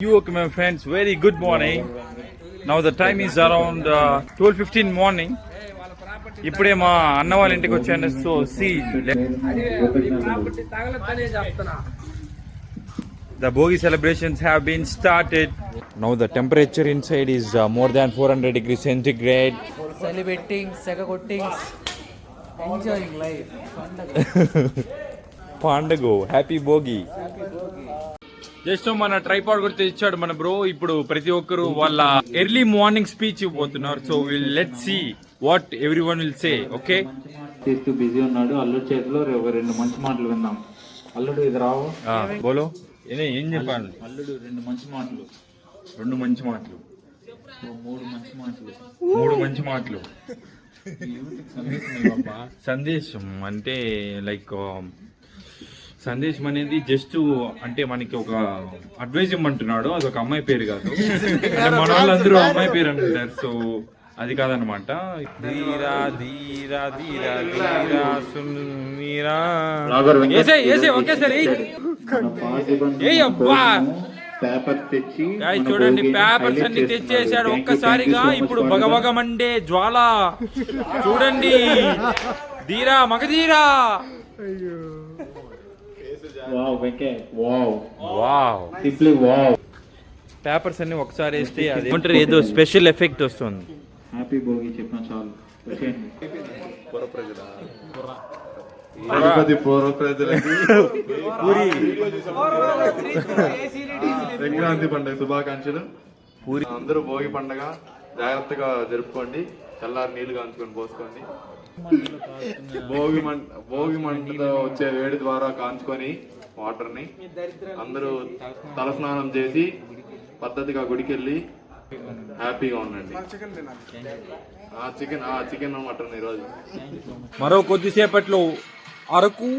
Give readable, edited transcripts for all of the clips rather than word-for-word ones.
You okay, my friends? Very good morning. Now the time is around 12:15 morning. ఇప్పుడే మా అన్న వాళ్ళ ఇంటికి వచ్చాను. So see the Bogi celebrations have been started. Now the temperature inside is more than 400 degrees centigrade. Celebrating, segagotting, enjoying life. Pandago, happy Bogi. Just మన tripod కూడా తెచ్చాడు మన బ్రో. ఇప్పుడు ప్రతి ఒక్కరు వాళ్ళ ఎర్లీ మార్నింగ్ స్పీచ్ ఇవ్వబోతున్నారు. So will let see what everyone will say. Okay, చేస్తూ బిజీ ఉన్నాడు. అల్లుడు చేతిలో రెండు మంచి మాటలు విందాం. అల్లుడు ఇది రావు బోలో ఏం చెప్పాను. అల్లుడు రెండు మంచి మాటలు మూడు మంచి మాటలు సందేశం అంటే లైక్ సందేశం అనేది జస్ట్ అంటే మనకి ఒక అడ్వైజ్ ఇమ్మంటున్నాడు. అది ఒక అమ్మాయి పేరు కాదు, మన వాళ్ళందరూ అమ్మాయి పేరు అంటారు. సో అది కాదనమాట. ధీరా ధీరా ధీరా ధీరా సుమీరా ఒకేసారి చూడండి, పేపర్స్ అన్ని తెచ్చేసాడు ఒక్కసారిగా. ఇప్పుడు భగభగమండే జ్వాల చూడండి. ధీరా మగధీరా పేపర్స్ అన్ని ఒకసారి వేస్తే అది ఏదో స్పెషల్ ఎఫెక్ట్ వస్తుంది. హ్యాపీ భోగి చెప్పిన చాలు. సంక్రాంతి పండుగ శుభాకాంక్షలు. అందరూ భోగి పండుగ జాగ్రత్తగా జరుపుకోండి. చల్లారి నీళ్లు కాంచుకొని పోసుకోండి. భోగి మంటతో వచ్చే వేడి ద్వారా కాంచుకొని వాటర్ ని అందరూ తలస్నానం చేసి పద్ధతిగా గుడికెళ్ళి హ్యాపీగా ఉండండి. చికెన్ మటన్ ఈరోజు. మరో కొద్దిసేపట్లో అరకు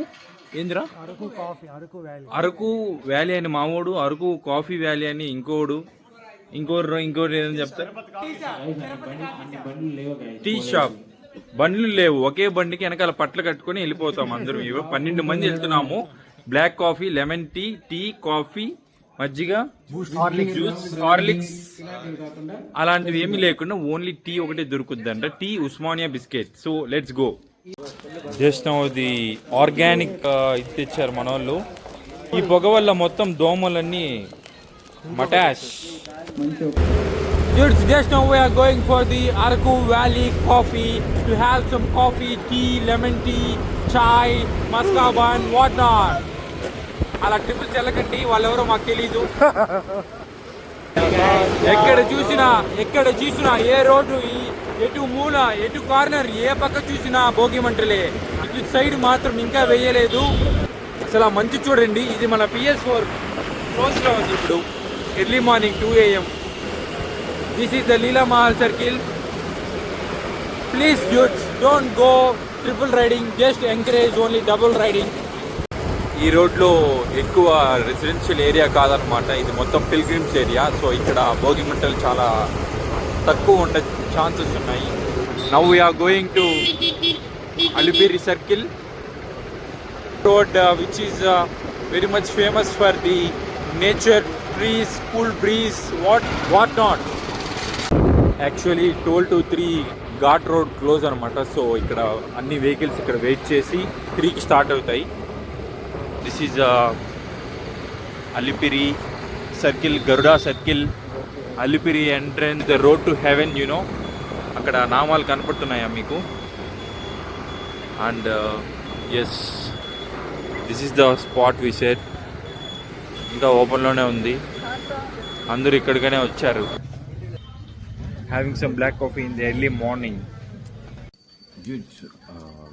ఏందిరా అరకు వ్యాలీ అని మామూడు, అరకు కాఫీ వ్యాలీ అని ఇంకోటి ఏదని చెప్తారు. Tea shop. బండ్లు లేవు, ఒకే బండికి వెనకాల పట్ల కట్టుకుని వెళ్ళిపోతాం అందరం. 12 మంది వెళ్తున్నాము. Black coffee, lemon tea, tea, coffee, మజ్జిగ, జ్యూస్, హార్లిక్స్ అలాంటివి ఏమీ లేకుండా ఓన్లీ టీ ఒకటే దొరుకుద్దంట. Tea Osmania biscuit. So let's go. Just now the organic ఇది తెచ్చారు మన వాళ్ళు. ఈ పొగ వల్ల మొత్తం దోమలన్నీ మటాష్. Dudes, just now we are going for the Araku Valley coffee to have some coffee, tea, lemon tea, chai, maskaban, what not. అలా ట్రిపుల్ చెల్లకండి, వాళ్ళెవరో మాకు తెలీదు. ఎక్కడ చూసినా ఏ రోడ్డు, ఎటు మూల, ఎటు కార్నర్, ఏ పక్క చూసినా భోగి మంటలే. ఇటు సైడ్ మాత్రం ఇంకా వేయలేదు. అసలు ఆ మంచి చూడండి. ఇది మన PS4 క్లోజ్లో ఉంది ఇప్పుడు. Early morning 2 AM. This is the Leela Mahal circle. Please dudes, don't go triple riding, just encourage only double riding. ఈ రోడ్లో ఎక్కువ రెసిడెన్షియల్ ఏరియా కాదనమాట, ఇది మొత్తం పిల్గ్రిమ్స్ ఏరియా. సో ఇక్కడ భోగి మంటలు చాలా తక్కువ ఉండే ఛాన్సెస్ ఉన్నాయి. Now we're going to Alipiri circle road, which is very much famous for the nature, trees, cool breeze, what not. Actually 12 to 3 ghat road close అనమాట. సో ఇక్కడ అన్ని వెహికల్స్ ఇక్కడ వెయిట్ చేసి 3కి స్టార్ట్ అవుతాయి. This is Alipiri circle, Garuda circle, Alipiri entrance, the road to heaven. You know అక్కడ నామాలు కనపడుతున్నాయా మీకు? And yes, this is the spot we set. ఇంకా ఓపెన్లోనే ఉంది, అందరూ ఇక్కడికనే వచ్చారు. Having some black coffee in the early morning. Good,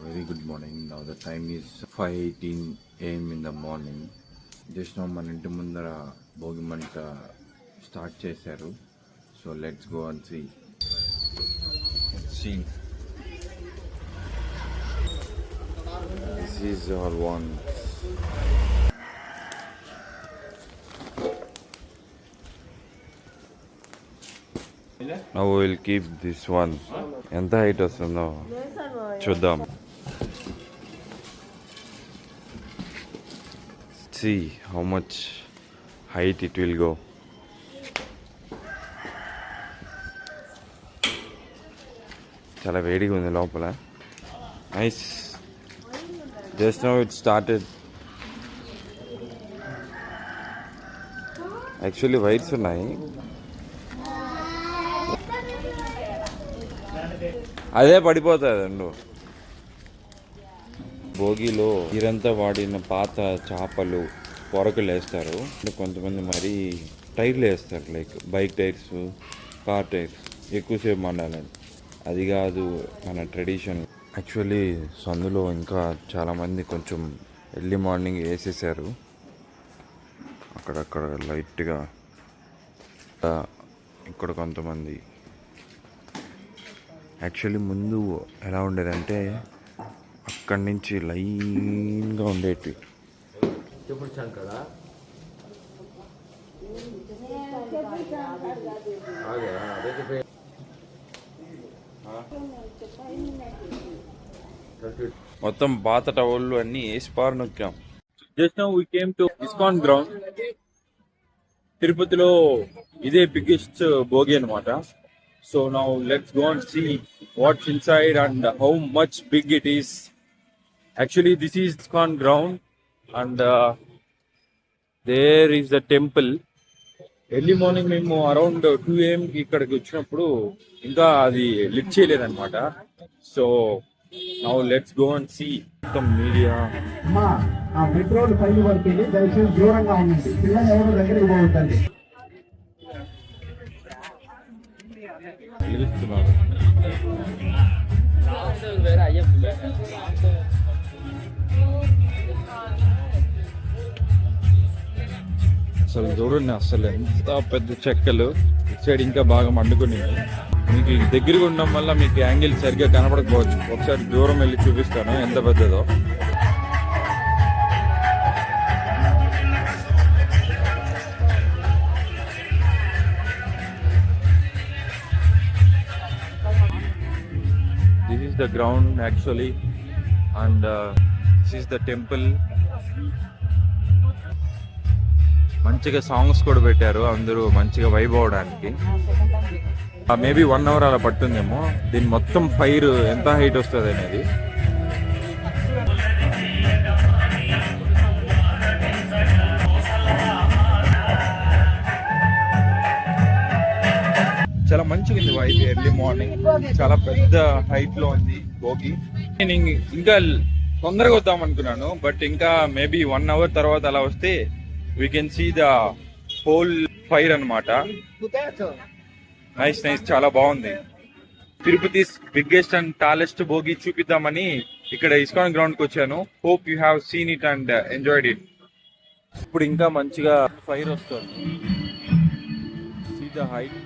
very good morning. Now the time is 5:18 AM in the morning. Just now మన ఇంటి ముందర భోగి మంట స్టార్ట్ చేశారు. So let's go and see. This is our one. Now we will keep this one. ఎంత height వస్తుందో చూద్దాం. See how much height it will go. చాలా వేడిగా ఉంది లోపల. Nice. Just now it started. Actually wires ఉన్నాయి. అదే పడిపోతుంది అండు. భోగిలో ఇరంతా వాడిన పాత చేపలు పొరకలు వేస్తారు. కొంతమంది మరి టైర్లు వేస్తారు, like bike tyres, car tyres ఎక్కువసేపు మండాలని. అది కాదు మన ట్రెడిషన్. యాక్చువల్లీ సందులో ఇంకా చాలామంది కొంచెం ఎర్లీ మార్నింగ్ వేసేసారు. అక్కడక్కడ లైట్గా. ఇక్కడ కొంతమంది. యాక్చువల్లీ ముందు ఎలా ఉండేదంటే అక్కడి నుంచి లైన్గా ఉండేవి. మొత్తం పాత టవళ్ళు అన్ని వేసి పారు నొక్కాం. Just now we came to ISKCON ground. తిరుపతిలో ఇదే బిగ్గెస్ట్ భోగి అనమాట. So now let's go and see what's inside and how much big it is. Actually this is ISKCON ground and there is the temple. Early morning మేము around 2 AM ఇక్కడికి వచ్చినప్పుడు ఇంకా అది lift చేయలేదన్నమాట. So now let's go and see. మొత్తం media మెట్రోలు పైకి పడుతుంది, దయచేసి దూరంగా ఉండండి. పిల్లలు ఎవరు దగ్గరికి పోవద్దండి. పిలుస్తున్నారు. అసలు చూడండి, అసలు ఎంత పెద్ద చెక్కలు. ఇటు సైడ్ ఇంకా బాగా మండుకుని. మీకు దగ్గరగా ఉండడం వల్ల మీకు యాంగిల్ సరిగ్గా కనపడకపోవచ్చు. ఒకసారి దూరం వెళ్ళి చూపిస్తాను ఎంత పెద్దదో. This is the ground actually, and this is the temple. మంచిగా సాంగ్స్ కూడా పెట్టారు, అందరూ మంచిగా వైబ్ అవడానికి. మేబీ 1 hour అలా పడుతుందేమో. దీని మొత్తం ఫైర్ ఎంత హైట్ వస్తుంది అనేది. చాలా మంచిగా ఉంది వైబ్. ఎర్లీ మార్నింగ్ చాలా పెద్ద హైట్ లో ఉంది భోగి. నేను ఇంకా తొందరగా వద్దాం అనుకున్నాను, బట్ ఇంకా మేబీ 1 hour తర్వాత అలా వస్తే we can see the whole fire అన్నమాట. నైస్ నైస్, చాలా బాగుంది. Tirupati biggest and tallest Bhogi చూపిద్దామని ఇక్కడ ఇస్కాన్ గ్రౌండ్ కి వచ్చాను. Hope you have seen it and enjoyed it. ఇప్పుడు ఇంకా మంచిగా ఫైర్ వస్తుంది. See the height.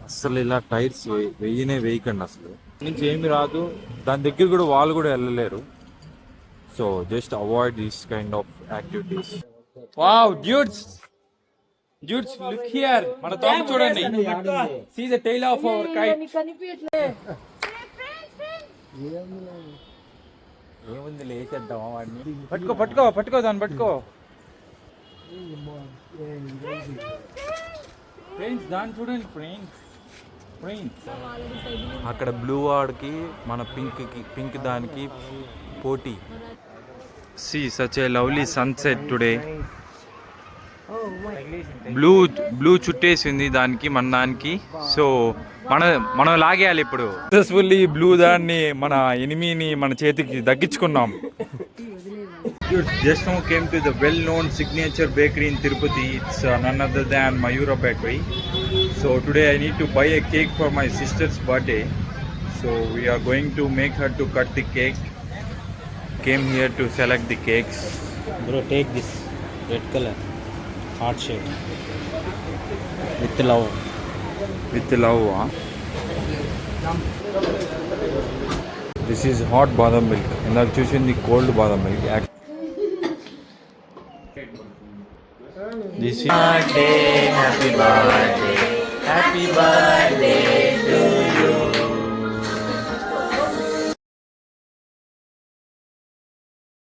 అసలు ఇలా టైర్స్ వేయకండి, అసలు నుంచి ఏమి రాదు. దాని దగ్గర కూడా వాళ్ళు కూడా వెళ్ళలేరు. So just avoid these kind of activities. Wow dudes, dudes look here. మన తోక చూడండి. See the tail of our kite. ఏముంది, లేచేద్దామా వాడిని. పట్టుకో పట్టుకో పట్టుకో, దాన్ని పట్టుకో. ఫ్రెండ్స్ దాన్ని చూడండి ఫ్రెండ్స్. ఫ్రెండ్స్ అక్కడ బ్లూ వాడికి మన పింక్ దానికి పోటీ. See such a lovely sunset today. Blue చుట్టేసింది దానికి, మన దానికి. సో మనం లాగేయాలి ఇప్పుడు. సక్సెస్ఫుల్లీ బ్లూ దాన్ని, మన ఎనిమిని మన చేతికి దక్కించుకున్నాం. Just now came to the well-known signature bakery in Tirupati. It's none other than Mayura Bakery. So today I need to buy a cake for my sister's birthday. So we are going to make her to cut the cake. Came here to select the cakes. Bro, take this red color heart shape with love. With love, huh? This is hot badam milk. ఇందాక చూసింది cold బాదం milk. This is happy birthday, happy birthday.